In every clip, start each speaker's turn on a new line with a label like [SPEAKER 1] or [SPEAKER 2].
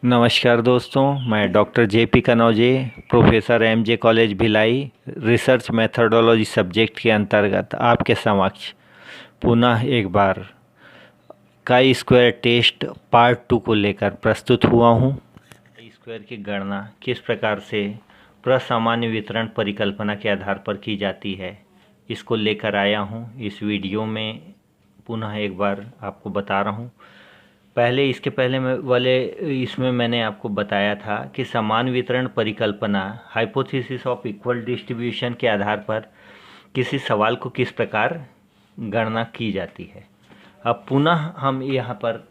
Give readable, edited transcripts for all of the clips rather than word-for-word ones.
[SPEAKER 1] नमस्कार दोस्तों, मैं doctor JP Kanauje, professor MJ college Bhilai, research methodology subject के अंतर्गत आपके समक्ष पुनः एक बार काई स्क्वायर टेस्ट पार्ट 2 को लेकर प्रस्तुत हुआ हूँ। काई स्क्वायर की गणना किस प्रकार से प्रसामान्य वितरण परिकल्पना के आधार पर की जाती है, इसको लेकर आया हूँ। इस वीडियो में पुनः एक बार आपको बता रहा हूँ। इसके पहले इसमें मैंने आपको बताया था कि समान वितरण परिकल्पना हाइपोथेसिस ऑफ इक्वल डिस्ट्रीब्यूशन के आधार पर किसी सवाल को किस प्रकार गणना की जाती है। अब पुनः हम यहाँ पर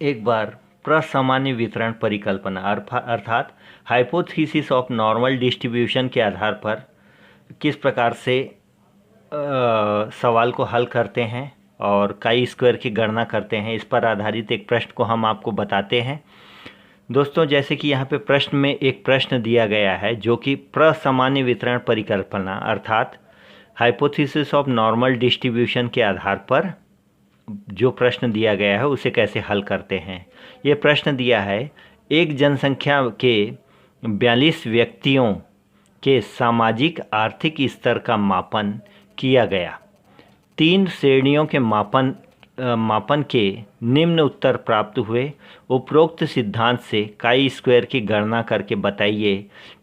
[SPEAKER 1] एक बार प्रसामान्य वितरण परिकल्पना अर्थात हाइपोथेसिस ऑफ नॉर्मल डिस्ट्रीब्यूशन के आधार पर किस प्रकार से सवाल को हल करते हैं और काई स्क्वायर की गणना करते हैं, इस पर आधारित एक प्रश्न को हम आपको बताते हैं। दोस्तों, जैसे कि यहाँ पे प्रश्न में एक प्रश्न दिया गया है जो कि प्रसामान्य वितरण परिकल्पना अर्थात हाइपोथेसिस ऑफ नॉर्मल डिस्ट्रीब्यूशन के आधार पर जो प्रश्न दिया गया है उसे कैसे हल करते हैं। ये प्रश्न दिया है, एक जनसंख्या के 42 व्यक्तियों के सामाजिक आर्थिक स्तर का मापन किया गया। 3 श्रेणियों के मापन के निम्न उत्तर प्राप्त हुए। उपरोक्त सिद्धांत से काई स्क्वायर की गणना करके बताइए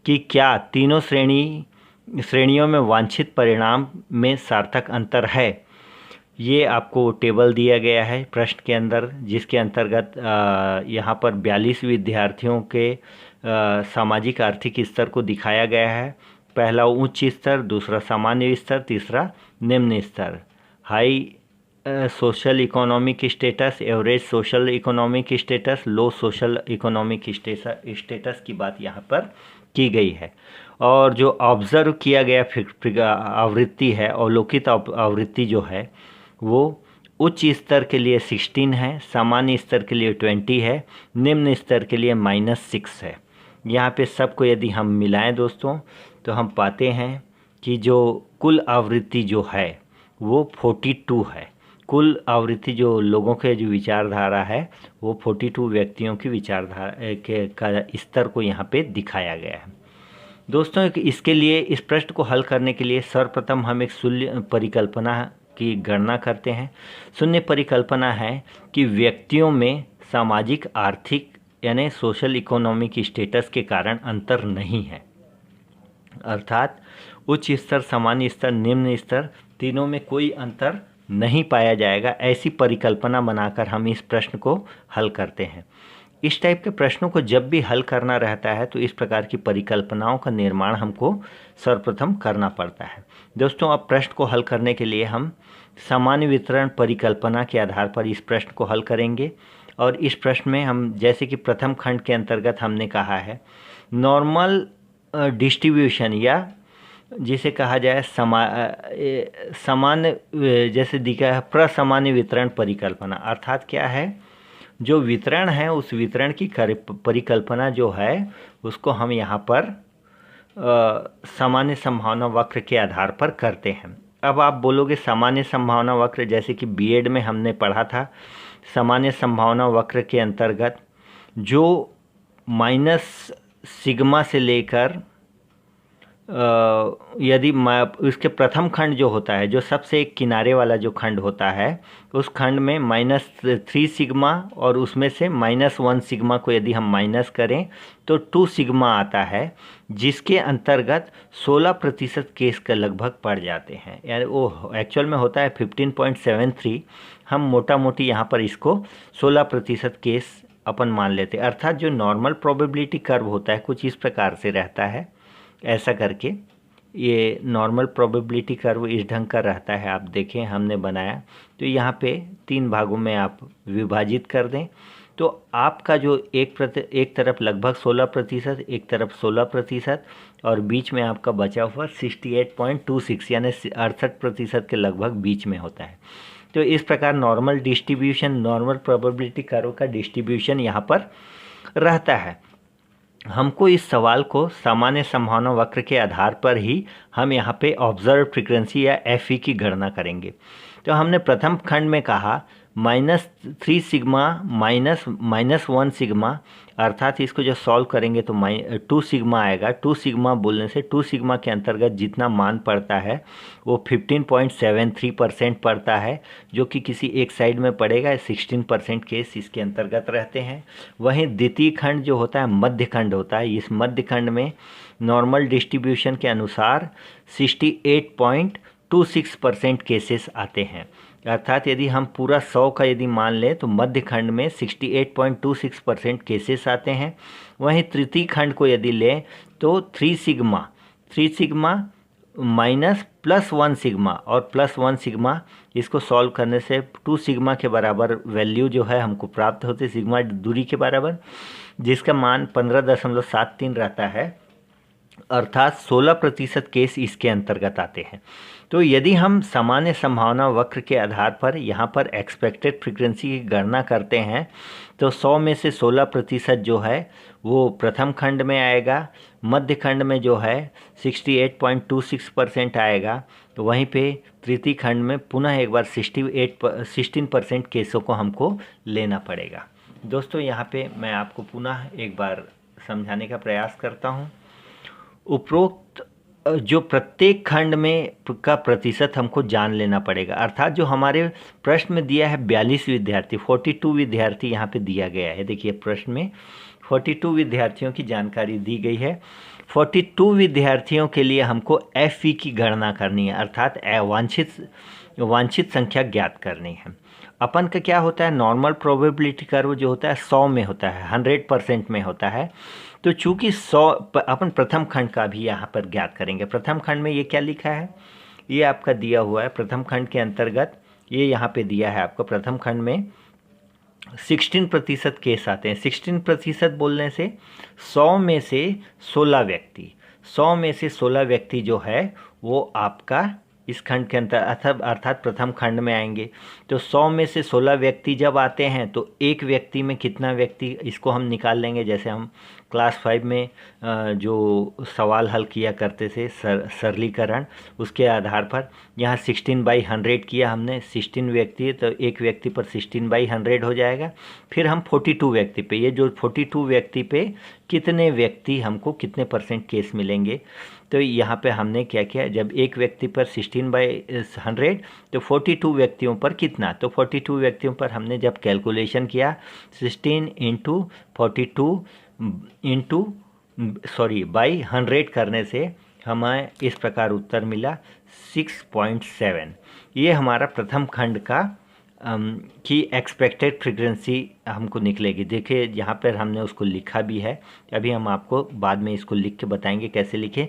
[SPEAKER 1] कि क्या तीनों श्रेणियों में वांछित परिणाम में सार्थक अंतर है। ये आपको टेबल दिया गया है प्रश्न के अंदर, जिसके अंतर्गत यहाँ पर 42 विद्यार्थियों के सामाजिक आर्थिक स्तर को दिखाया गया है। पहला उच्च स्तर, दूसरा सामान्य स्तर, तीसरा निम्न स्तर। High social economic status, average social economic status, low social economic status की बात यहाँ पर की गई है। और जो ऑब्जर्व किया गया आवृत्ति है, अवलोकित आवृत्ति जो है वो उच्च स्तर के लिए 16 है, सामान्य स्तर के लिए 20 है, निम्न स्तर के लिए -6 है। यहाँ पे सबको यदि हम मिलाएं दोस्तों तो हम पाते हैं कि जो कुल आवृत्ति जो है वो 42 है। कुल आवृत्ति जो लोगों के जो विचारधारा है वो 42 व्यक्तियों की विचारधारा का स्तर को यहाँ पे दिखाया गया है। दोस्तों, इसके लिए इस प्रश्न को हल करने के लिए सर्वप्रथम हम एक शून्य परिकल्पना की गणना करते हैं। शून्य परिकल्पना है कि व्यक्तियों में सामाजिक आर्थिक यानी सोशल इकोनॉमिक स्टेटस के कारण अंतर नहीं है, अर्थात उच्च स्तर, सामान्य स्तर, निम्न स्तर तीनों में कोई अंतर नहीं पाया जाएगा। ऐसी परिकल्पना बनाकर हम इस प्रश्न को हल करते हैं। इस टाइप के प्रश्नों को जब भी हल करना रहता है तो इस प्रकार की परिकल्पनाओं का निर्माण हमको सर्वप्रथम करना पड़ता है। दोस्तों, अब प्रश्न को हल करने के लिए हम सामान्य वितरण परिकल्पना के आधार पर इस प्रश्न को हल करेंगे। और इस प्रश्न में हम जैसे कि प्रथम खंड के अंतर्गत हमने कहा है नॉर्मल डिस्ट्रीब्यूशन या जिसे कहा जाए समान जैसे दिखा है प्रसामान्य वितरण परिकल्पना, अर्थात क्या है, जो वितरण है उस वितरण की परिकल्पना जो है उसको हम यहाँ पर सामान्य संभावना वक्र के आधार पर करते हैं। अब आप बोलोगे सामान्य संभावना वक्र, जैसे कि बीएड में हमने पढ़ा था, सामान्य संभावना वक्र के अंतर्गत जो माइनस सिग्मा से लेकर यदि इसके प्रथम खंड जो होता है, जो सबसे एक किनारे वाला जो खंड होता है, उस खंड में -3 सिग्मा और उसमें से -1 सिग्मा को यदि हम माइनस करें तो 2 सिग्मा आता है, जिसके अंतर्गत 16% केस का लगभग पड़ जाते हैं। यानी वो एक्चुअल में होता है 15.73, हम मोटा मोटी यहाँ पर इसको 16% केस अपन मान लेते हैं। अर्थात जो नॉर्मल प्रोबेबिलिटी कर्व होता है कुछ इस प्रकार से रहता है। ऐसा करके ये नॉर्मल प्रोबेबिलिटी कर्व इस ढंग का रहता है। आप देखें हमने बनाया तो यहाँ पे 3 भागों में आप विभाजित कर दें तो आपका जो एक तरफ लगभग 16%, एक तरफ 16% और बीच में आपका बचा हुआ 68.26 यानी 68% के लगभग बीच में होता है। तो इस प्रकार normal distribution, normal probability curve का डिस्ट्रीब्यूशन यहाँ पर रहता है। हमको इस सवाल को सामान्य संभावना वक्र के आधार पर ही हम यहाँ पे ऑब्जर्व फ्रीक्वेंसी या एफ की गणना करेंगे। तो हमने प्रथम खंड में कहा -3 सिग्मा -1 सिग्मा, अर्थात इसको जब सॉल्व करेंगे तो 2 सिग्मा आएगा। 2 सिग्मा बोलने से 2 सिग्मा के अंतर्गत जितना मान पड़ता है वो 15.73% पड़ता है, जो कि किसी एक साइड में पड़ेगा। 16% केस इसके अंतर्गत रहते हैं। वहीं द्वितीय खंड जो होता है मध्य खंड होता है। इस मध्य खंड में नॉर्मल डिस्ट्रीब्यूशन के अनुसार 68.26% केसेस आते हैं। अर्थात यदि हम पूरा 100 का यदि मान लें तो मध्य खंड में 68.26% केसेस आते हैं। वहीं तृतीय खंड को यदि लें तो 3 सिग्मा -+1 सिग्मा और +1 सिग्मा, इसको सॉल्व करने से 2 सिग्मा के बराबर वैल्यू जो है हमको प्राप्त होती है, सिग्मा दूरी के बराबर, जिसका मान 15.73 रहता है। अर्थात 16% केस इसके अंतर्गत आते हैं। तो यदि हम सामान्य संभावना वक्र के आधार पर यहाँ पर एक्सपेक्टेड फ्रीक्वेंसी की गणना करते हैं तो 100 में से 16% जो है वो प्रथम खंड में आएगा, मध्य खंड में जो है 68.26% आएगा, तो वहीं पे तृतीय खंड में पुनः एक बार 16% केसों को हमको लेना पड़ेगा। दोस्तों यहाँ पे मैं आपको पुनः एक बार समझाने का प्रयास करता हूँ। उपरोक्त जो प्रत्येक खंड में का प्रतिशत हमको जान लेना पड़ेगा। अर्थात जो हमारे प्रश्न में दिया है 42 विद्यार्थी, 42 विद्यार्थी यहाँ पे दिया गया है। देखिए प्रश्न में 42 विद्यार्थियों की जानकारी दी गई है। 42 विद्यार्थियों के लिए हमको FV की गणना करनी है, अर्थात वांछित संख्या ज्ञात करनी है। अपन का क्या होता है, नॉर्मल प्रोबेबिलिटी कर्व जो होता है 100 में होता है, 100% में होता है। तो चूंकि 100 अपन प्रथम खंड का भी यहाँ पर ज्ञात करेंगे। प्रथम खंड में ये क्या लिखा है, ये आपका दिया हुआ है प्रथम खंड के अंतर्गत, ये यहाँ पे दिया है आपको। प्रथम खंड में 16% केस आते हैं। 16% बोलने से 100 में से 16 व्यक्ति जो है वो आपका इस खंड के अंतर अर्थात प्रथम खंड में आएंगे। तो 100 में से 16 व्यक्ति जब आते हैं तो एक व्यक्ति में कितना व्यक्ति, इसको हम निकाल लेंगे। जैसे हम क्लास 5 में जो सवाल हल किया करते थे सरलीकरण, उसके आधार पर यहाँ 16/100 किया हमने। 16 व्यक्ति है तो एक व्यक्ति पर 16/100 हो जाएगा। फिर हम 42 व्यक्ति पे, ये जो 42 व्यक्ति पे कितने व्यक्ति हमको कितने % केस मिलेंगे। तो यहाँ पे हमने क्या किया, जब एक व्यक्ति पर 16/100 तो 42 व्यक्तियों पर कितना, तो 42 व्यक्तियों पर हमने जब कैलकुलेशन किया 16/100 करने से हमें इस प्रकार उत्तर मिला 6.7। ये हमारा प्रथम खंड का की एक्सपेक्टेड फ्रीक्वेंसी हमको निकलेगी। देखिए यहाँ पर हमने उसको लिखा भी है, अभी हम आपको बाद में इसको लिख के बताएंगे कैसे लिखें।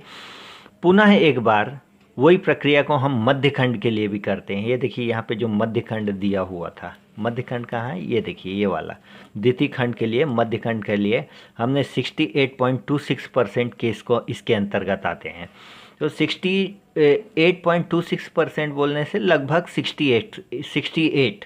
[SPEAKER 1] पुनः एक बार वही प्रक्रिया को हम मध्य खंड के लिए भी करते हैं। ये देखिए यहाँ पे जो मध्य खंड दिया हुआ था, मध्य खंड कहाँ है, ये देखिए ये वाला द्वितीय खंड के लिए, मध्य खंड के लिए हमने 68.26% केस को इसके अंतर्गत आते हैं। तो 68.26% बोलने से लगभग 68।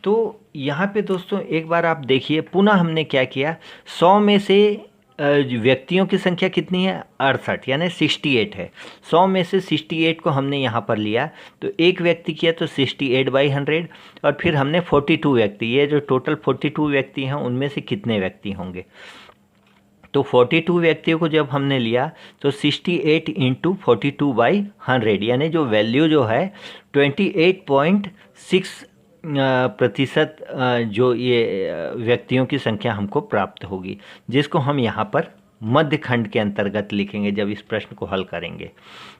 [SPEAKER 1] तो यहाँ पे दोस्तों एक बार आप देखिए, पुनः हमने क्या किया, 100 में से व्यक्तियों की संख्या कितनी है, 68 यानी 68 है। 100 में से 68 को हमने यहाँ पर लिया तो एक व्यक्ति किया तो 68/100, और फिर हमने 42 व्यक्ति, ये जो टोटल 42 व्यक्ति हैं उनमें से कितने व्यक्ति होंगे। तो 42 व्यक्तियों को जब हमने लिया तो 68 × 42/100 यानी जो वैल्यू जो है 28.6% जो ये व्यक्तियों की संख्या हमको प्राप्त होगी, जिसको हम यहाँ पर मध्य खंड के अंतर्गत लिखेंगे जब इस प्रश्न को हल करेंगे।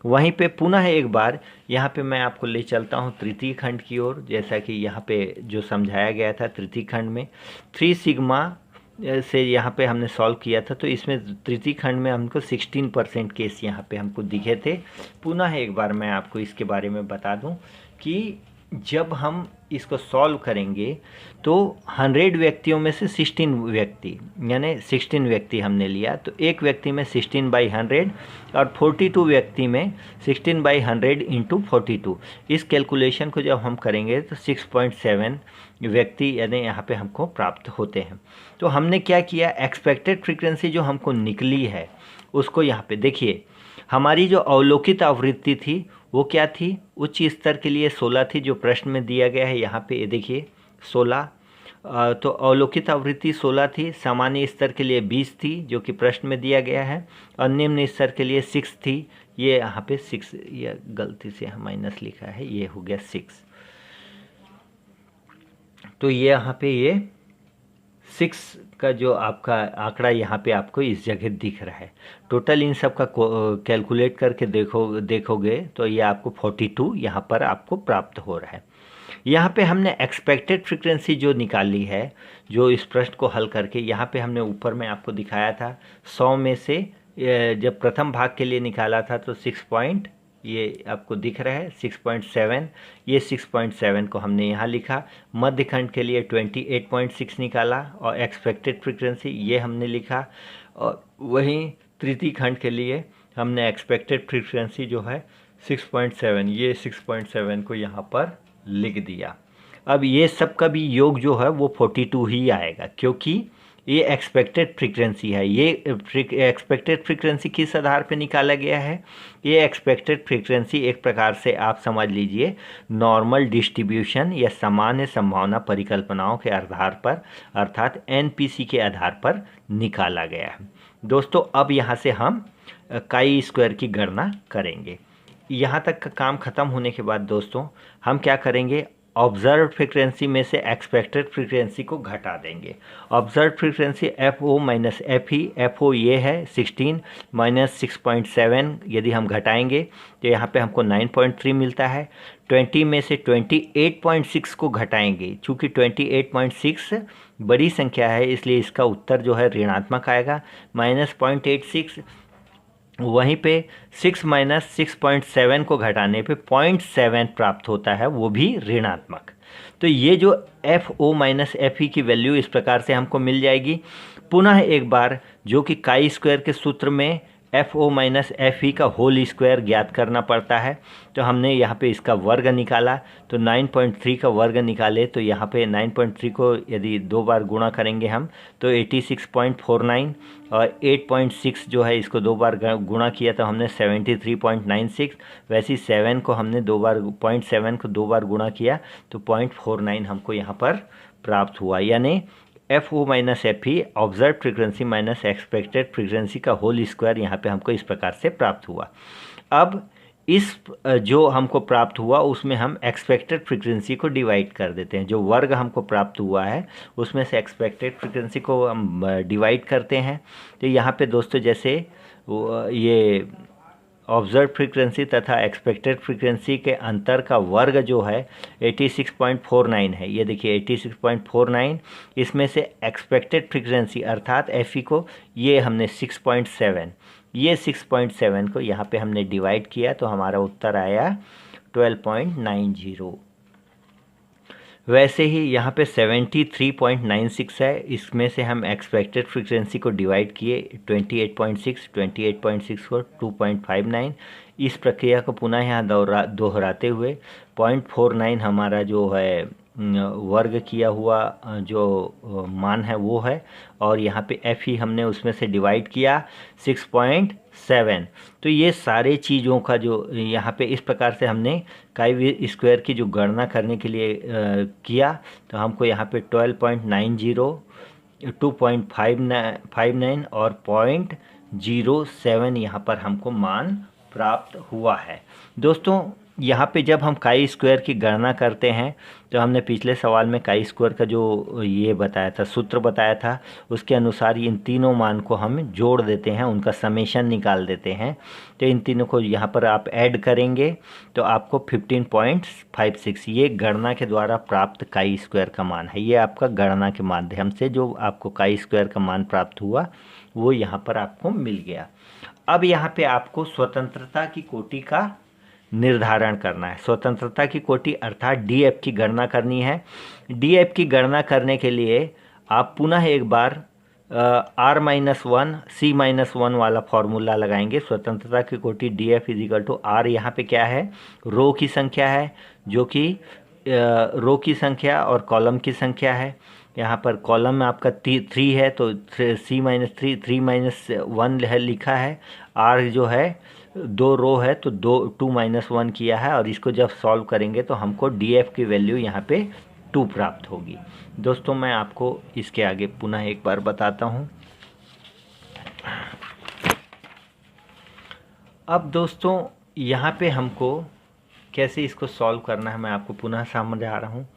[SPEAKER 1] वहीं पे पुनः एक बार यहाँ पे मैं आपको ले चलता हूँ तृतीय खंड की ओर। जैसा कि यहाँ पे जो समझाया गया था तृतीय खंड में 3 सिग्मा से यहाँ पे हमने सॉल्व किया था, तो इसमें तृतीय खंड में हमको 16% केस यहाँ पे हमको दिखे थे। पुनः एक बार मैं आपको इसके बारे में बता दूं कि जब हम इसको सॉल्व करेंगे तो 100 व्यक्तियों में से 16 व्यक्ति यानी 16 व्यक्ति हमने लिया, तो एक व्यक्ति में 16/100 और 42 व्यक्ति में 16/100 × 42। इस कैलकुलेशन को जब हम करेंगे तो 6.7 व्यक्ति यानी यहाँ पे हमको प्राप्त होते हैं। तो हमने क्या किया, एक्सपेक्टेड फ्रीक्वेंसी जो हमको निकली है उसको यहाँ पे देखिए, हमारी जो अवलोकित आवृत्ति थी वो क्या थी, उच्च स्तर के लिए 16 थी जो प्रश्न में दिया गया है। यहाँ पे ये देखिए 16। तो अवलोकित आवृत्ति 16 थी, सामान्य स्तर के लिए 20 थी जो कि प्रश्न में दिया गया है, और निम्न स्तर के लिए 6 थी। ये यहाँ पे 6, ये गलती से माइनस लिखा है, ये हो गया 6। तो ये यहाँ पे ये 6 का जो आपका आंकड़ा यहाँ पे आपको इस जगह दिख रहा है। टोटल इन सब का कैलकुलेट करके देखोगे तो ये आपको 42 यहाँ पर आपको प्राप्त हो रहा है। यहाँ पे हमने एक्सपेक्टेड फ्रीक्वेंसी जो निकाली है, जो इस प्रश्न को हल करके यहाँ पे हमने ऊपर में आपको दिखाया था 100 में से जब प्रथम भाग के लिए निकाला था तो 6 पॉइंट, ये आपको दिख रहा है 6.7, ये 6.7 को हमने यहाँ लिखा। मध्य खंड के लिए 28.6 निकाला और एक्सपेक्टेड फ्रीक्वेंसी ये हमने लिखा, और वहीं तृतीय खंड के लिए हमने एक्सपेक्टेड फ्रीक्वेंसी जो है 6.7, ये 6.7 को यहाँ पर लिख दिया। अब ये सब का भी योग जो है वो 42 ही आएगा, क्योंकि ये एक्सपेक्टेड फ्रीक्वेंसी है। ये एक्सपेक्टेड फ्रीक्वेंसी किस आधार पे निकाला गया है? ये एक्सपेक्टेड फ्रीक्वेंसी एक प्रकार से आप समझ लीजिए नॉर्मल डिस्ट्रीब्यूशन या सामान्य संभावना परिकल्पनाओं के आधार पर, अर्थात एनपीसी के आधार पर निकाला गया है। दोस्तों अब यहाँ से हम काई स्क्वायर की गणना करेंगे। यहाँ तक का काम खत्म होने के बाद दोस्तों हम क्या करेंगे, ऑब्जर्व फ्रीक्वेंसी में से एक्सपेक्टेड फ्रीक्वेंसी को घटा देंगे। Observe frequency F O minus F E, F O ये है 16 माइनस 6.7, यदि हम घटाएंगे तो यहाँ पे हमको 9.3 मिलता है। 20 में से 28.6 को घटाएंगे, चूँकि 28.6 बड़ी संख्या है इसलिए इसका उत्तर जो है ऋणात्मक आएगा, माइनस 0.86। वहीं पे 6 माइनस 6.7 को घटाने पे 0.7 प्राप्त होता है, वो भी ऋणात्मक। तो ये जो F O minus F E की वैल्यू इस प्रकार से हमको मिल जाएगी। पुनः एक बार जो कि काई स्क्वायर के सूत्र में F O minus F E का होल स्क्वायर ज्ञात करना पड़ता है, तो हमने यहाँ पे इसका वर्ग निकाला, तो 9.3 का वर्ग निकाले तो यहाँ पे 9.3 को यदि 2 बार गुणा करेंगे हम तो 86.49, और 8.6 जो है इसको 2 बार गुणा किया तो हमने 73.96। वैसे 7 को हमने 2 बार 0.7 को 2 बार गुणा किया तो 0.49 हमको यहाँ पर प्राप्त हुआ। यानी F O minus F E observe frequency minus expected frequency का होल स्क्वायर यहाँ पे हमको इस प्रकार से प्राप्त हुआ। अब इस जो हमको प्राप्त हुआ उसमें हम एक्सपेक्टेड फ्रीक्वेंसी को डिवाइड कर देते हैं। जो वर्ग हमको प्राप्त हुआ है उसमें से एक्सपेक्टेड फ्रीक्वेंसी को हम डिवाइड करते हैं। तो यहाँ पे दोस्तों जैसे ये ऑब्जर्व फ्रीक्वेंसी तथा एक्सपेक्टेड फ्रीक्वेंसी के अंतर का वर्ग जो है 86.49 है। ये देखिए 86.49, इसमें से एक्सपेक्टेड फ्रीक्वेंसी अर्थात एफ ई को ये हमने 6.7, ये 6.7 को यहाँ पे हमने डिवाइड किया तो हमारा उत्तर आया 12.90। वैसे ही यहाँ पे 73.96 है, इसमें से हम एक्सपेक्टेड फ्रीक्वेंसी को डिवाइड किए 28.6 को 2.59। इस प्रक्रिया को पुनः यहाँ दोहराते हुए 0.49 हमारा जो है वर्ग किया हुआ जो मान है वो है, और यहाँ पे एफ ही हमने उसमें से डिवाइड किया 6.7। तो ये सारे चीज़ों का जो यहाँ पे इस प्रकार से हमने काई स्क्वायर की जो गणना करने के लिए किया तो हमको यहाँ पे 12.90, 2.59 और 0.07 यहाँ पर हमको मान प्राप्त हुआ है। दोस्तों यहाँ पे जब हम काई स्क्वायर की गणना करते हैं तो हमने पिछले सवाल में काई स्क्वायर का जो ये बताया था, सूत्र बताया था, उसके अनुसार इन तीनों मान को हम जोड़ देते हैं, उनका समेशन निकाल देते हैं। तो इन तीनों को यहाँ पर आप ऐड करेंगे तो आपको 15.56 ये गणना के द्वारा प्राप्त काई स्क्वायर का मान है। ये आपका गणना के माध्यम से जो आपको काई स्क्वायर का मान प्राप्त हुआ वो यहाँ पर आपको मिल गया। अब यहाँ पे आपको स्वतंत्रता की कोटि का निर्धारण करना है। स्वतंत्रता की कोटि अर्थात डीएफ की गणना करनी है। डीएफ की गणना करने के लिए आप पुनः एक बार R-1 C-1 वाला फॉर्मूला लगाएंगे। स्वतंत्रता की कोटि डीएफ इजिकल टू R, यहाँ पे क्या है, रो की संख्या है, जो कि रो की संख्या और कॉलम की संख्या है। यहाँ पर कॉलम में आपका 3 है तो C-3 3-1 है लिखा है। R जो है 2 रो है तो 2 -1 किया है, और इसको जब सॉल्व करेंगे तो हमको डीएफ की वैल्यू यहाँ पे 2 प्राप्त होगी। दोस्तों मैं आपको इसके आगे पुनः एक बार बताता हूँ। अब दोस्तों यहाँ पे हमको कैसे इसको सॉल्व करना है मैं आपको पुनः समझा रहा हूँ।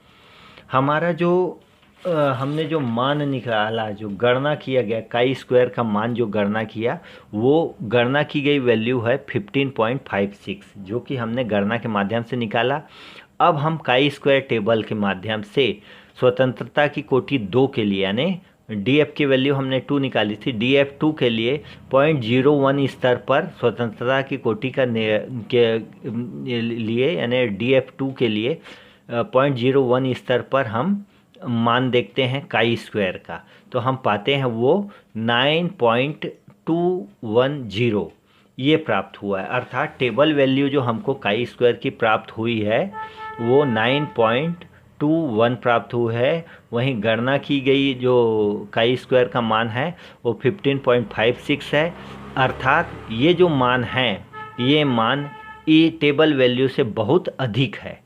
[SPEAKER 1] हमारा जो हमने जो मान निकाला, जो गणना किया गया काई स्क्वायर का मान जो गणना किया, वो गणना की गई वैल्यू है 15.56, जो कि हमने गणना के माध्यम से निकाला। अब हम काई स्क्वायर टेबल के माध्यम से स्वतंत्रता की कोटि 2 के लिए, यानी DF की वैल्यू हमने 2 निकाली थी, DF2 के लिए 0.01 स्तर पर स्वतंत्रता की कोटि के लिए, यानी DF2 के लिए 0.01 स्तर पर हम मान देखते हैं काई स्क्वायर का, तो हम पाते हैं वो 9.210 ये प्राप्त हुआ है। अर्थात टेबल वैल्यू जो हमको काई स्क्वायर की प्राप्त हुई है वो 9.21 प्राप्त हुआ है। वहीं गणना की गई जो काई स्क्वायर का मान है वो 15.56 है। अर्थात ये जो मान है, ये मान ये टेबल वैल्यू से बहुत अधिक है।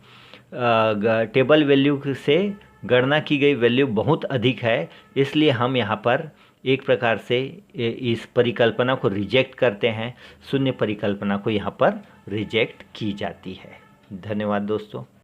[SPEAKER 1] टेबल वैल्यू से गणना की गई वैल्यू बहुत अधिक है, इसलिए हम यहाँ पर एक प्रकार से इस परिकल्पना को रिजेक्ट करते हैं। शून्य परिकल्पना को यहाँ पर रिजेक्ट की जाती है। धन्यवाद दोस्तों।